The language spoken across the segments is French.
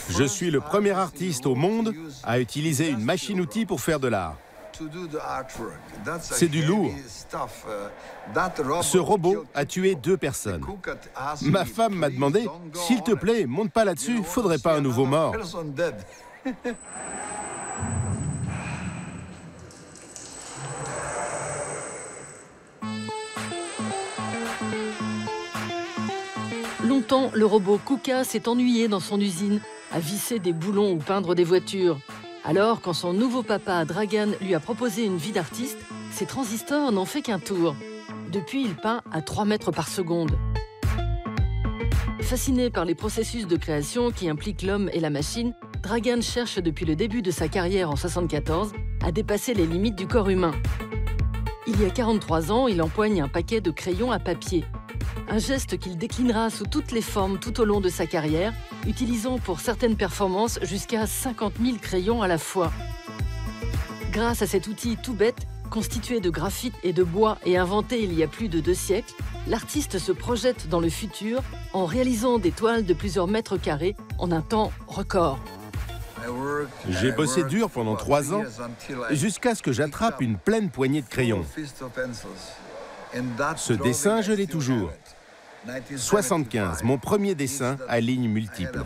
Je suis le premier artiste au monde à utiliser une machine-outil pour faire de l'art. C'est du lourd. Ce robot a tué 2 personnes. Ma femme m'a demandé, s'il te plaît, monte pas là-dessus, faudrait pas un nouveau mort. Longtemps, le robot Kuka s'est ennuyé dans son usine, à visser des boulons ou peindre des voitures. Alors, quand son nouveau papa, Dragan, lui a proposé une vie d'artiste, ses transistors n'ont fait qu'un tour. Depuis, il peint à 3 mètres par seconde. Fasciné par les processus de création qui impliquent l'homme et la machine, Dragan cherche depuis le début de sa carrière en 1974 à dépasser les limites du corps humain. Il y a 43 ans, il empoigne un paquet de crayons à papier. Un geste qu'il déclinera sous toutes les formes tout au long de sa carrière, utilisant pour certaines performances jusqu'à 50 000 crayons à la fois. Grâce à cet outil tout bête, constitué de graphite et de bois et inventé il y a plus de 2 siècles, l'artiste se projette dans le futur en réalisant des toiles de plusieurs mètres carrés en un temps record. J'ai bossé dur pendant 3 ans, jusqu'à ce que j'attrape une pleine poignée de crayons. Ce dessin, je l'ai toujours. 75, mon premier dessin à lignes multiples.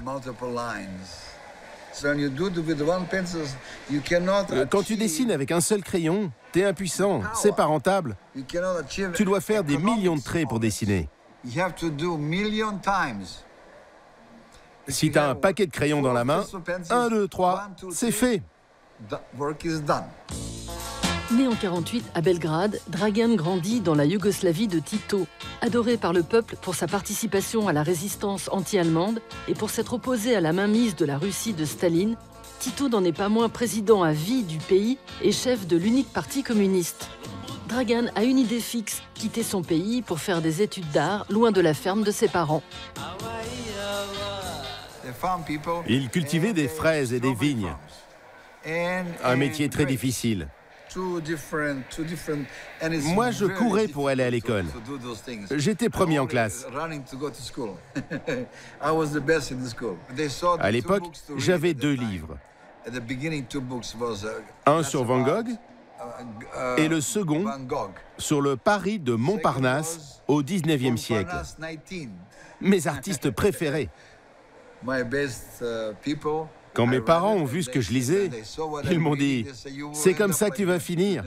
Quand tu dessines avec un seul crayon, t'es impuissant, c'est pas rentable. Tu dois faire des millions de traits pour dessiner. Si t'as un paquet de crayons dans la main, 1, 2, 3, c'est fait. Né en 1948 à Belgrade, Dragan grandit dans la Yougoslavie de Tito. Adoré par le peuple pour sa participation à la résistance anti-allemande et pour s'être opposé à la mainmise de la Russie de Staline, Tito n'en est pas moins président à vie du pays et chef de l'unique parti communiste. Dragan a une idée fixe, quitter son pays pour faire des études d'art loin de la ferme de ses parents. Il cultivait des fraises et des vignes. Un métier très difficile. Moi, je courais pour aller à l'école. J'étais premier en classe. À l'époque, j'avais 2 livres. Un sur Van Gogh et le second sur le Paris de Montparnasse au XIXe siècle. Mes artistes préférés. Quand mes parents ont vu ce que je lisais, ils m'ont dit « C'est comme ça que tu vas finir ».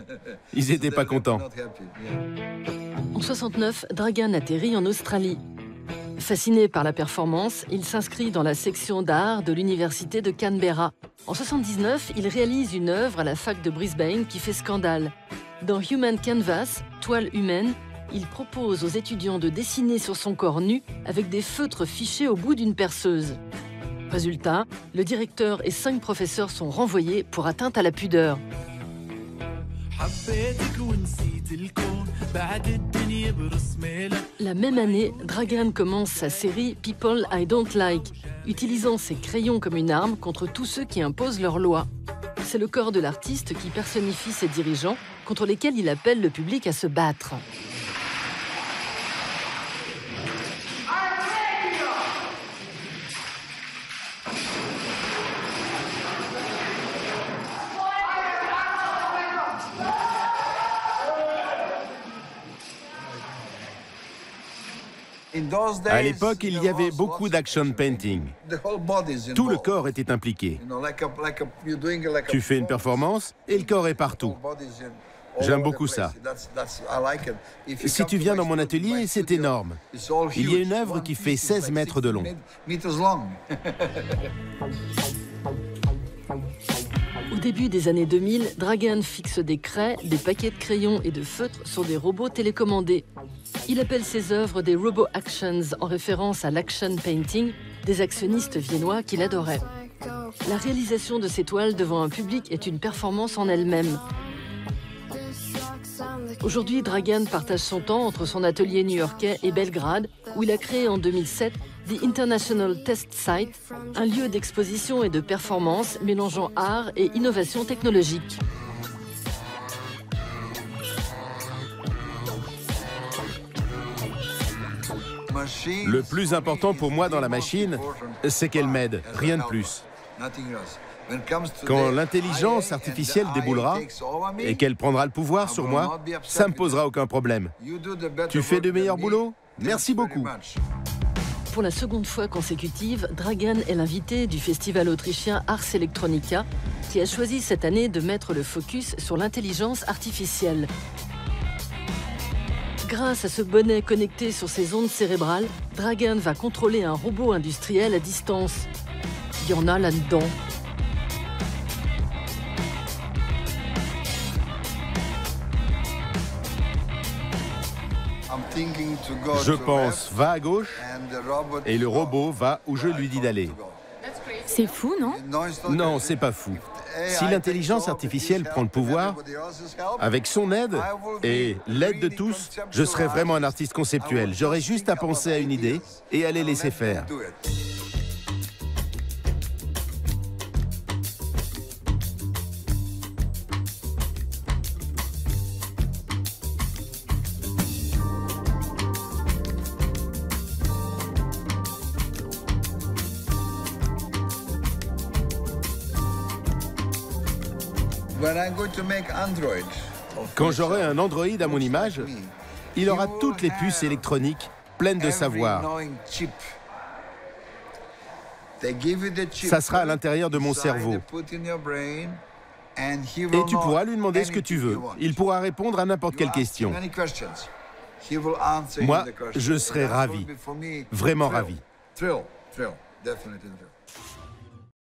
Ils n'étaient pas contents. En 1969, Dragan atterrit en Australie. Fasciné par la performance, il s'inscrit dans la section d'art de l'université de Canberra. En 1979, il réalise une œuvre à la fac de Brisbane qui fait scandale. Dans Human Canvas, toile humaine, il propose aux étudiants de dessiner sur son corps nu avec des feutres fichés au bout d'une perceuse. Résultat, le directeur et 5 professeurs sont renvoyés pour atteinte à la pudeur. La même année, Dragan commence sa série People I Don't Like, utilisant ses crayons comme une arme contre tous ceux qui imposent leurs lois. C'est le corps de l'artiste qui personnifie ses dirigeants, contre lesquels il appelle le public à se battre. À l'époque, il y avait beaucoup d'action painting. Tout le corps était impliqué. Tu fais une performance et le corps est partout. J'aime beaucoup ça. Si tu viens dans mon atelier, c'est énorme. Il y a une œuvre qui fait 16 mètres de long. Au début des années 2000, Dragan fixe des craies, des paquets de crayons et de feutres sur des robots télécommandés. Il appelle ses œuvres des Robo Actions en référence à l'action painting des actionnistes viennois qu'il adorait. La réalisation de ces toiles devant un public est une performance en elle-même. Aujourd'hui, Dragan partage son temps entre son atelier new-yorkais et Belgrade, où il a créé en 2007 The International Test Site, un lieu d'exposition et de performance mélangeant art et innovation technologique. Le plus important pour moi dans la machine, c'est qu'elle m'aide, rien de plus. Quand l'intelligence artificielle déboulera et qu'elle prendra le pouvoir sur moi, ça ne me posera aucun problème. Tu fais de meilleurs boulots? Merci beaucoup. Pour la seconde fois consécutive, Dragan est l'invité du festival autrichien Ars Electronica, qui a choisi cette année de mettre le focus sur l'intelligence artificielle. Grâce à ce bonnet connecté sur ses ondes cérébrales, Dragan va contrôler un robot industriel à distance. Il y en a là-dedans. Je pense, va à gauche, et le robot va où je lui dis d'aller. C'est fou, non? Non, c'est pas fou. Si l'intelligence artificielle prend le pouvoir, avec son aide et l'aide de tous, je serai vraiment un artiste conceptuel. J'aurai juste à penser à une idée et à les laisser faire. Quand j'aurai un Android à mon image, il aura toutes les puces électroniques pleines de savoir. Ça sera à l'intérieur de mon cerveau. Et tu pourras lui demander ce que tu veux. Il pourra répondre à n'importe quelle question. Moi, je serai ravi. Vraiment ravi.